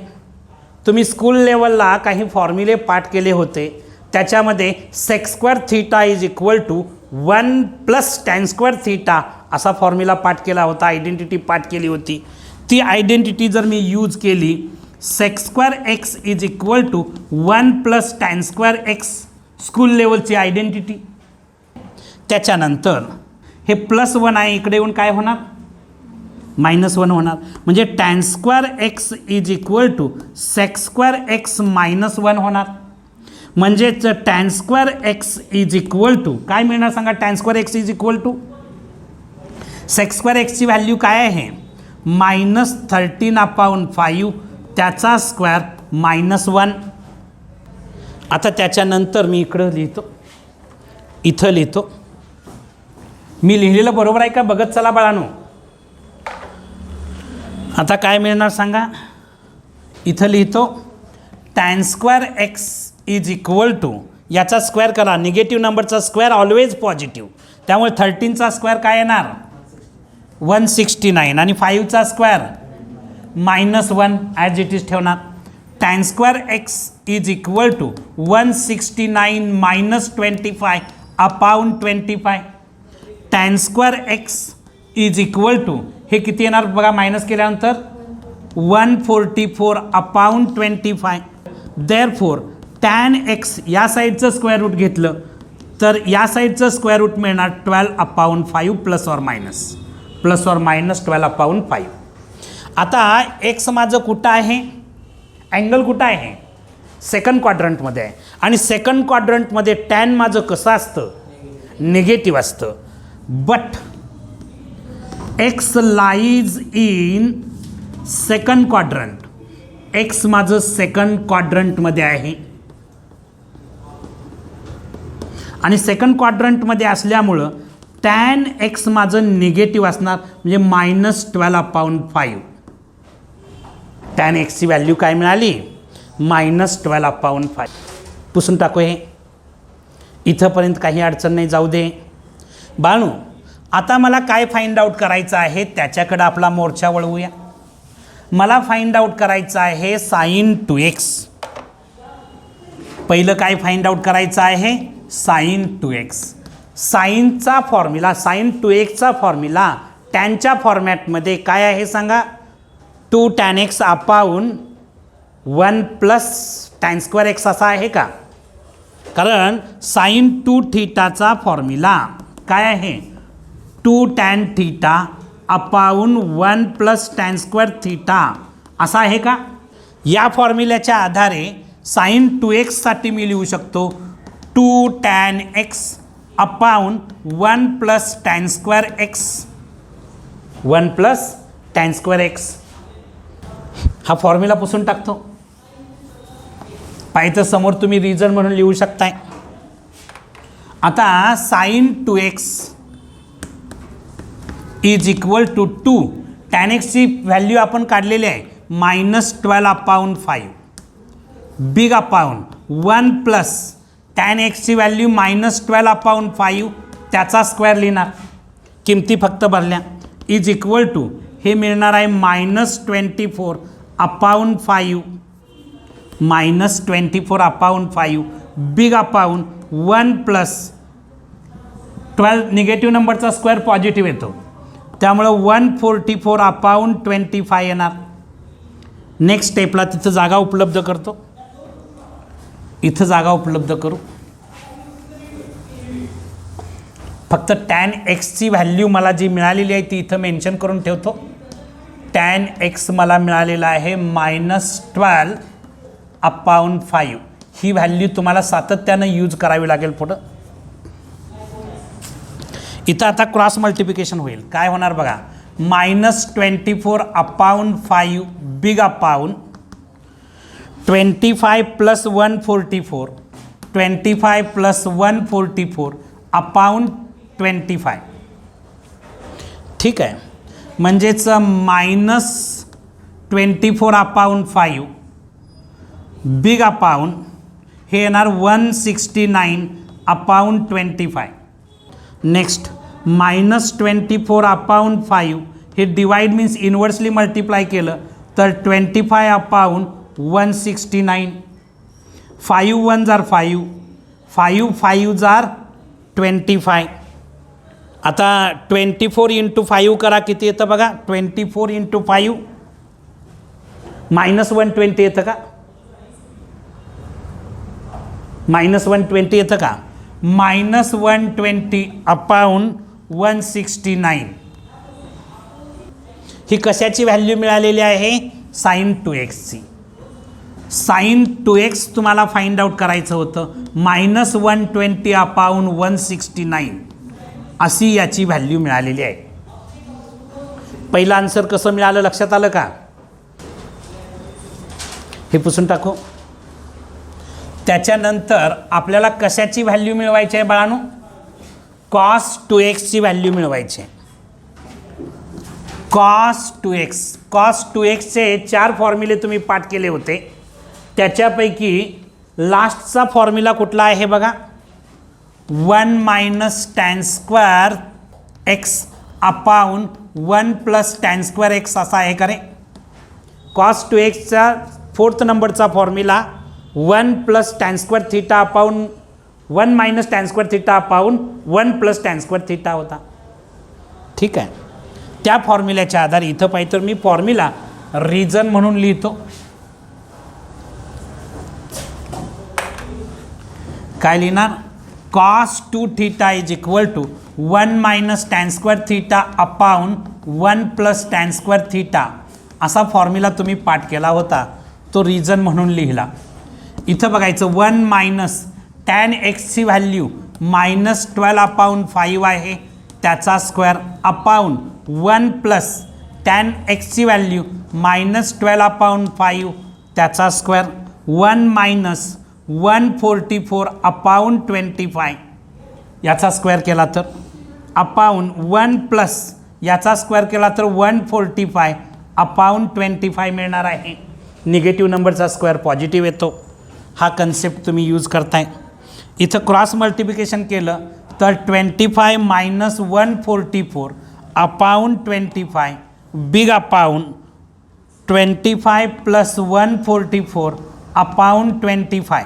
तुम्ही स्कूल लेवलला काही फॉर्म्युले पाठ केले होते, त्याच्यामध्ये sec square theta is equal to 1 plus tan square theta असा फॉर्म्युला पाठ केला होता. आयडेंटिटी पाठ केली होती. ती आयडेंटिटी जर मी यूज केली, sec square x is equal to 1 plus tan square x, school लेवलची आयडेंटिटी. त्याच्यानंतर हे प्लस 1 आहे, इकडे येऊन काय होणार? -1 होणार. म्हणजे tan square x is equal to sec square x -1 होणार. म्हणजेच tan square x is equal to काय मिळणार सांगा? Tan square x is equal to sec square एक्सची व्हॅल्यू काय आहे? -13 अपॉन 5 त्याचा स्क्वेअर -1. आता त्याच्यानंतर मी इकडं लिहितो, इथं लिहितो. मी लिहिलेलं बरोबर आहे का बघत चला बाळांनो. आता काय मिळणार सांगा? इथं लिहितो tan square x is equal to, याचा स्क्वेअर करा. निगेटिव्ह नंबरचा स्क्वेअर ऑलवेज पॉझिटिव्ह, त्यामुळे 13चा स्क्वेअर काय येणार? 169 आणि 5चा स्क्वेअर -1 ॲज इट इज ठेवणार. Tan square x is equal to 169 minus 25 upon 25. Tan square x is equal to हे किती येणार बघा, मायनस केल्यानंतर 144 अपॉन 25. देअरफॉर टॅन एक्स या साईडचं स्क्वेअर रूट घेतलं तर या साईडचं स्क्वेअर रूट मिळणार 12 upon 5 plus or minus 12 upon 5. आता एक्स माझं कुठं आहे? अँगल कुठं आहे? सेकंड क्वाड्रंटमध्ये आहे. आणि सेकंड क्वाड्रंटमध्ये टॅन माझं कसं असतं? निगेटिव्ह असतं. But x lies in second quadrant. X माझं सेकंड क्वाड्रंटमध्ये आहे आणि सेकंड क्वाड्रंटमध्ये असल्यामुळं टॅन एक्स माझं निगेटिव्ह असणार, म्हणजे -12 अपॉन 5. टॅन एक्सची व्हॅल्यू काय मिळाली? -12 अपॉन 5. पुसून टाकू हे. इथंपर्यंत काही अडचण नाही, जाऊ दे. बाळू, आता मला काय फाइंड आउट करायचं आहे त्याच्याकडं आपला मोर्चा वळवूया. मला फाइंड आउट करायचं आहे साइन 2x. पहिलं काय फाइंड आउट करायचं आहे? Sine 2x. साईनचा फॉर्म्युला, साइन 2xचा फॉर्म्युला टॅनच्या फॉर्मॅटमध्ये काय आहे सांगा? 2 tan x upon 1 plus tan square x असा आहे का? कारण साइन 2 थीटाचा फॉर्म्युला काय आहे? 2 tan theta upon 1 plus tan square theta असा आहे का? या फॉर्म्युल्याच्या आधारे साइन 2x साठी मी लिहू शकतो 2 tan x upon 1 plus tan square x. 1 plus tan square x हा फॉर्म्युला पुसून टाकतो. पाहिजे समोर तुम्ही रिझन म्हणून लिहू शकताय. आता sine 2x is equal to 2 tan x ची व्हॅल्यू आपण काढलेली आहे -12 upon 5 big upon 1 plus tan x ची व्हॅल्यू -12 अपाऊन 5 त्याचा स्क्वेअर लिहिणार, किमती फक्त भरल्या, इज इक्वल टू हे मिळणार आहे -24 upon 5 -24 upon 5 big upon 1 plus 12 negative नंबरचा स्क्वेअर पॉझिटिव्ह येतो त्यामुळं 144 अपाऊन 25 येणार. नेक्स्ट स्टेपला तिथं जागा उपलब्ध करतो, इथं जागा उपलब्ध करू. फक्त tan x ची व्हॅल्यू मला जी मिळालेली आहे ती इथं मेन्शन करून ठेवतो. tan x मला मिळालेला आहे -12 अपाऊन 5. ही व्हॅल्यू तुम्हाला सातत्यानं यूज करावी लागेल पुढं. इथं आता क्रॉस मल्टिप्लिकेशन होईल. काय होणार बघा? -24 upon 5 big upon 25 plus 144 25 plus 144 upon 25. ठीक आहे, म्हणजेच -24 अपाऊन 5 बिग अपाऊन हे येणार 169 अपाऊन 25. नेक्स्ट -24 अपाऊन 5 हे डिवाइड मीन्स इन्व्हर्सली मल्टिप्लाय केलं तर 25 अपाऊन 169. 5 1 जार 5 5 5 जार 25. आता 24 इंटू 5 करा, किती येतं बघा? 24 इंटू 5 -120 येतं का? -120 येतं का? -120 अपाऊन 169 ही कशाची व्हॅल्यू मिळालेली आहे? साइन 2x ची. साइन 2x तुम्हाला फाइंड आउट करायचं होतं. -120 अपाऊन 169 अशी याची व्हॅल्यू मिळालेली आहे. पहिलं आन्सर कसं मिळालं लक्षात आलं का? हे पुसून टाकू. त्याच्यानंतर आपल्याला कशाची व्हॅल्यू मिळवायची आहे बाळांनो? cos 2x ची व्हॅल्यू मिळवायची आहे. cos 2x चे 4 फॉर्म्युले तुम्ही पाठ केले होते. त्याच्यापैकी लास्टचा फॉर्म्युला कुठला आहे बघा? 1 minus tan square x upon 1 plus tan square x असा आहे का रे? cos 2xचा 4th नंबरचा formula 1 plus tan square theta upon 1 minus tan square theta upon 1 plus tan square theta होता. ठीक आहे, त्या फॉर्म्युल्याच्या आधारे इथं पाहिजे तर मी फॉर्म्युला रिजन म्हणून लिहितो. काय लिहिणार? cos 2 theta is equal to 1 minus tan square theta upon 1 plus tan square theta असा फॉर्म्युला तुम्ही पाठ केला होता, तो रिजन म्हणून लिहिला. इथं बघायचं 1 मायनस tan x ची व्हॅल्यू -12 अपाऊन 5 आहे त्याचा square upon 1 plus tan x ची व्हॅल्यू -12 अपाऊन 5 त्याचा स्क्वेअर 1 मायनस 144 अपाऊन 25 याचा स्क्वेअर केला तर अपाऊन 1 प्लस याचा स्क्वेअर केला तर 145 अपाऊन 25 मिळणार आहे. निगेटिव्ह नंबरचा स्क्वेअर पॉझिटिव्ह येतो. हा कन्सेप्ट तुम्ही यूज करताय. इथं क्रॉस मल्टिप्लिकेशन केलं तर 25 minus 144 upon 25 big upon 25 plus 144 upon 25.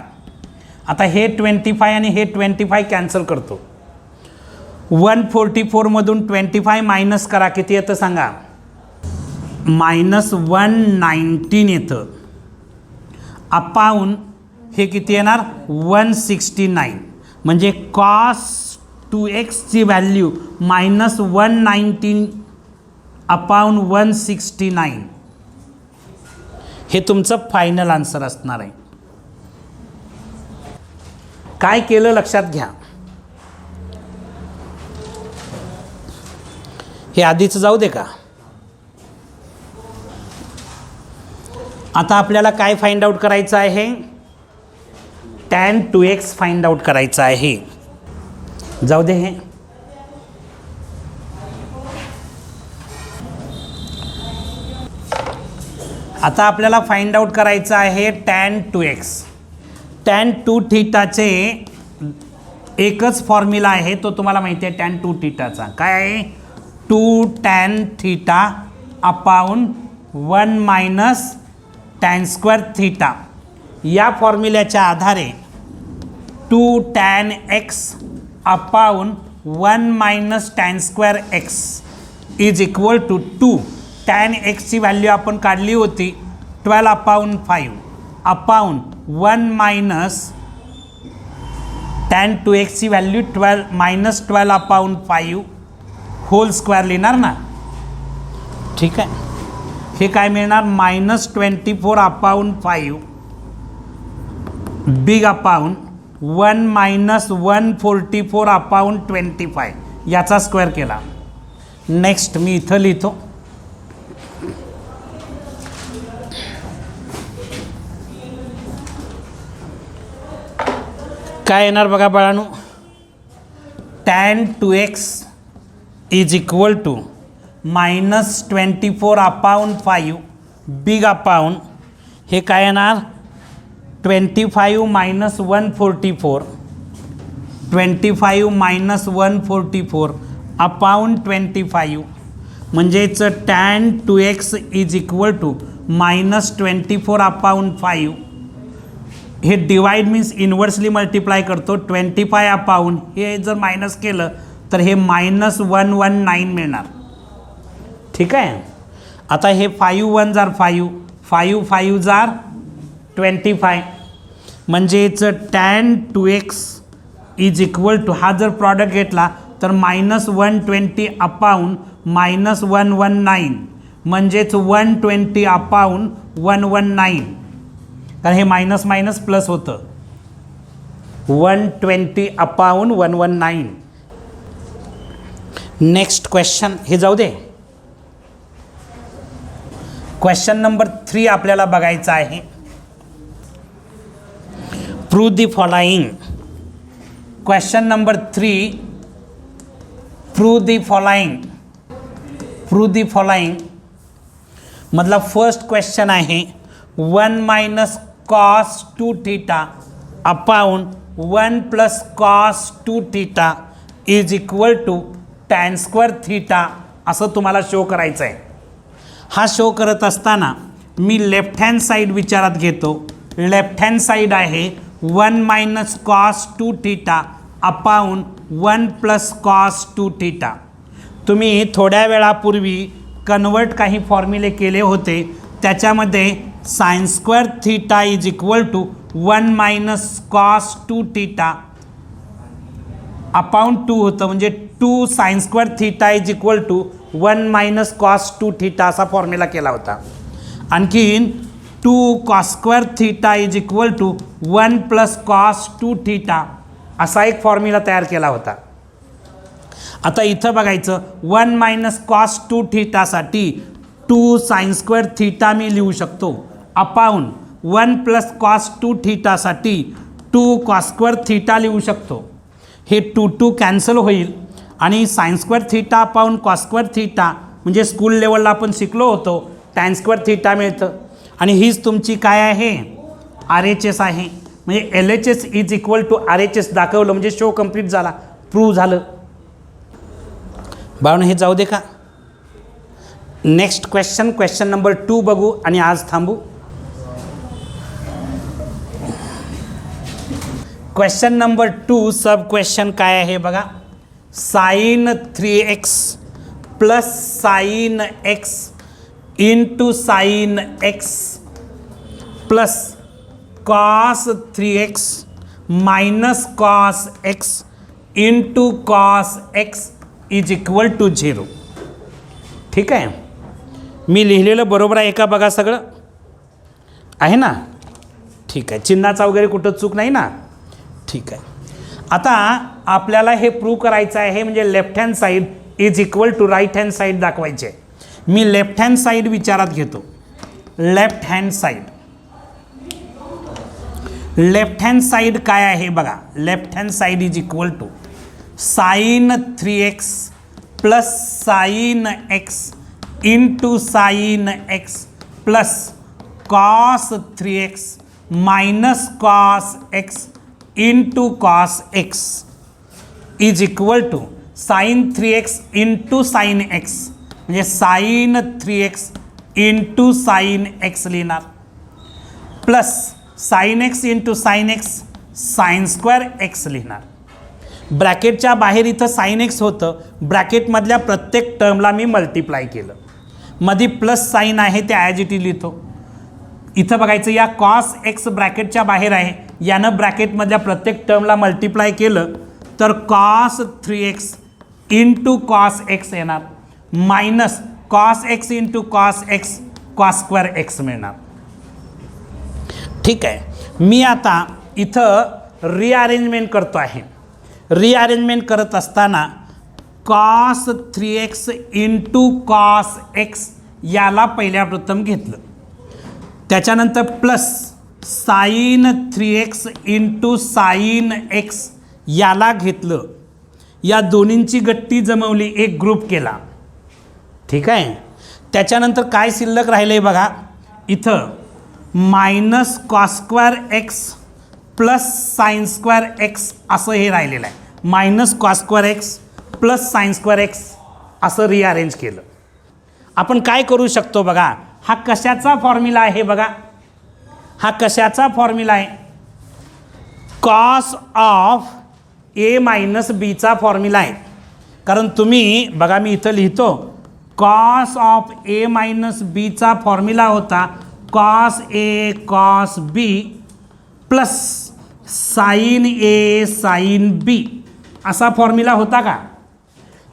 आता हे 25 आणि हे 25 कॅन्सल करतो. 144 मधून 25 मायनस करा, किती येतं सांगा? -119 येतं. अपाऊन हे किती येणार? 169. म्हणजे कॉस 2x ची व्हॅल्यू -119 अपाऊन 169. हे तुमचं फायनल आन्सर असणार आहे. काय केलं लक्षात घ्या. हे आधीच जाऊ दे का. आता आपल्याला काय फाइंड आउट करायचं आहे? tan 2x फाइंड आउट करायचं आहे. जाऊ दे हे. आता आपल्याला फाइंड आउट करायचं आहे tan 2x. tan 2 थीटाचे एकच फॉर्म्युला आहे, तो तुम्हाला माहिती आहे tan 2 थीटाचा. काय आहे? 2 tan theta upon 1 minus tan square theta. या फॉर्म्युल्याच्या आधारे 2 tan x upon 1 minus tan square x is equal to 2 tan x ची व्हॅल्यू आपण काढली होती 12 upon 5 upon 1 minus tan 2x ची व्हॅल्यू 12 अपाऊन 5 होल स्क्वेअर लिहिणार ना. ठीक आहे. हे काय मिळणार? -24 upon 5 big upon 1 minus 144 upon 25 याचा स्क्वेअर केला. नेक्स्ट मी इथं लिहितो. काय येणार बघा बाळांनो? tan 2x is equal to -24 upon 5 big upon हे काय येणार? 25 मायनस 144 25 मायनस 144 अपाऊन 25 म्हणजेच tan 2x is equal to -24 upon 5. हे डिवाइड मीन्स इन्व्हर्सली मल्टिप्लाय करतो. 25 अपाऊन हे जर मायनस केलं तर हे -119 मिळणार. ठीक आहे. आता हे 5 1 जार 5 5 5 जार 25 म्हणजेच tan 2x is equal to हा जर प्रॉडक्ट घेतला तर -120 अपाऊन -119 म्हणजेच 120 अपाऊन 119. कारण हे मायनस मायनस प्लस होतं. 120 अपाऊन 119. नेक्स्ट क्वेश्चन हे जाऊ दे. क्वेश्चन नंबर 3 आपल्याला बघायचा आहे. Prove the following. Question number 3 prove the following. Prove the following मतलब फर्स्ट क्वेश्चन आहे 1 minus cos 2 theta upon 1 plus cos 2 theta is equal to tan square theta असं तुम्हाला show करायचं आहे. हा शो करत असताना मी लेफ्ट हँड साईड विचारात घेतो. लेफ्ट हँड साईड आहे 1 minus cos 2 theta upon 1 plus cos 2 theta. तुम्ही थोड्या वेळापूर्वी कन्वर्ट काही फॉर्म्युले केले होते. त्याच्यामध्ये sine square theta is equal to 1 minus cos 2 theta upon 2 होतं. म्हणजे 2 sine square theta is equal to 1 minus cos 2 theta असा फॉर्म्युला केला होता. आणखीन 2 cos square theta is equal to 1 plus cos 2 theta असा एक फॉर्म्युला तयार केला होता. आता इथं बघायचं 1 मायनस कॉस 2 थीटासाठी 2 साइन स्क्वेअर थीटा मी लिहू शकतो अपाऊन 1 प्लस कॉस 2 थीटासाठी 2 कॉस स्क्वेअर थीटा लिहू शकतो. हे 2 2 कॅन्सल होईल आणि sine square theta upon cos square theta म्हणजे स्कूल लेवलला आपण शिकलो होतो tan स्क्वेअर थीटा मिळतं. आणि हीच तुमची काय आहे? RHS आहे. म्हणजे LHS is equal to RHS दाखवलं म्हणजे शो कंप्लीट झाला, प्रूव्ह झालं. बाळांनो हे जाऊ दे का. नेक्स्ट क्वेश्चन नंबर 2 बघू आणि आज थांबू. क्वेश्चन नंबर 2 सब क्वेश्चन काय आहे बघा. Sine 3x plus sine x into sine x plus cos 3x minus cos x into cos x is equal to 0. ठीक आहे. मी लिहिलेलं बरोबर आहे का बघा, सगळं आहे ना. ठीक आहे, चिन्हाचा वगैरे कुठं चूक नाही ना. ठीक आहे. आता आपल्याला हे प्रूव्ह करायचं आहे म्हणजे left hand side is equal to right hand side दाखवायचे. मी लेफ्ट हँड साईड विचारात घेतो. लेफ्ट हँड साईड काय आहे बघा. Left hand side is equal to sine 3x plus sine x into sine x plus cos 3x minus cos x into cos x is equal to sine 3x into sine x म्हणजे sine 3x into sine x लिहिणार plus sine x into sine x sine square x लिहिणार. ब्रॅकेटच्या बाहेर इथं sign x होतं, ब्रॅकेटमधल्या प्रत्येक टर्मला मी multiply केलं. मध्ये plus sign आहे ते ॲज इट इज लिहितो. इथं बघायचं या कॉस x ब्रॅकेटच्या बाहेर आहे, यानं ब्रॅकेटमधल्या प्रत्येक टर्मला मल्टिप्लाय केलं तर cos 3x into cos x येणार minus cos x into cos x cos square x मिळणार. ठीक आहे. मी आता इथं रिअरेंजमेंट करतो आहे. रिअरेंजमेंट करत असताना cos 3x into cos x याला पहिल्या प्रथम घेतलं, त्याच्यानंतर plus sign 3x into sine x याला घेतलं, या दोन्हींची गट्टी जमवली, एक ग्रुप केला. ठीक आहे. त्याच्यानंतर काय शिल्लक राहिलं आहे बघा. इथं minus cos square x plus sign square x असं हे राहिलेलं आहे. Minus cos square x plus sign square x असं रिअरेंज केलं. आपण काय करू शकतो बघा. हा कशाचा फॉर्म्युला आहे बघा. हा कशाचा फॉर्म्युला आहे. कॉस ऑफ a मायनस बीचा फॉर्म्युला आहे. कारण तुम्ही बघा मी इथं लिहितो कॉस ऑफ a मायनस बीचा फॉर्म्युला होता cos a cos b plus sine a sine b असा फॉर्म्युला होता का.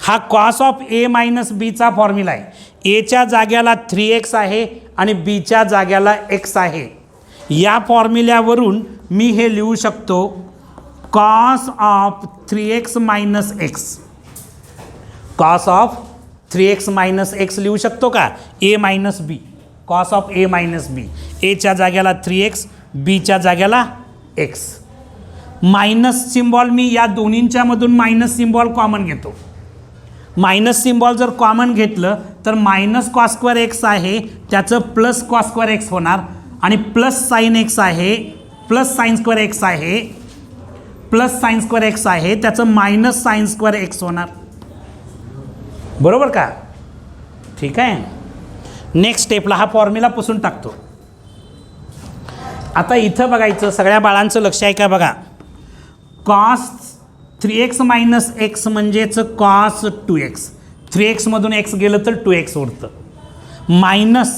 हा कॉस ऑफ a मायनस बीचा फॉर्म्युला आहे. एच्या जाग्याला 3x आहे आणि बीच्या जाग्याला x आहे. या फॉर्म्युल्यावरून मी हे लिहू शकतो cos of 3x minus x. Cos of 3x minus x लिहू शकतो का. a minus B, cos of a minus B. एच्या जाग्याला 3x, बीच्या जाग्याला x. मायनस सिम्बॉल मी या दोन्हींच्यामधून मायनस सिम्बॉल कॉमन घेतो. मायनस सिम्बॉल जर कॉमन घेतलं तर मायनस कॉस स्क्वेअर एक्स आहे त्याचं प्लस कॉस स्क्वेअर एक्स होणार आणि प्लस साइन एक्स आहे, प्लस साइन स्क्वेअर एक्स आहे, प्लस साइन स्क्वेअर एक्स आहे त्याचं मायनस साइन स्क्वेअर एक्स होणार. बरोबर का. ठीक आहे. नेक्स्ट स्टेपला हा फॉर्म्युला पुसून टाकतो. आता इथं बघायचं, सगळ्या बाळांचं लक्ष आहे का बघा. कॉस 3x मायनस एक्स म्हणजेच कॉस 2x. 3x मधून x गेलं तर 2x उरतं. मायनस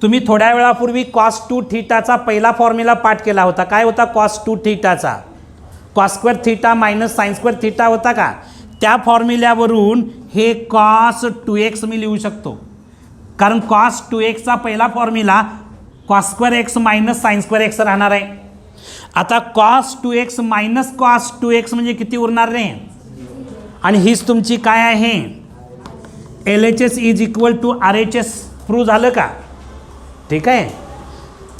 तुम्ही थोड्या वेळापूर्वी कॉस 2 थीटाचा पहिला फॉर्म्युला पाठ केला होता. काय होता कॉस 2 थीटाचा. Cos square theta minus sine square theta होता का. त्या फॉर्म्युल्यावरून हे कॉस 2x मी लिहू शकतो. कारण कॉस 2xचा पहिला formula cos square x minus sine square x राहणार आहे. आता cos 2x minus cos 2x म्हणजे किती उरणार रे. आणि हीच तुमची काय आहे LHS is equal to RHS. प्रूव्ह झालं का. ठीक आहे.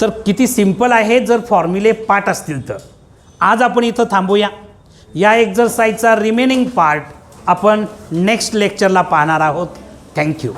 तर किती सिंपल आहे जर फॉर्म्युले पाठ असतील तर. आज आपण इथं थांबूया. या एक्झरसाइजचा रिमेनिंग पार्ट आपण नेक्स्ट लेक्चरला पाहणार आहोत. थँक्यू.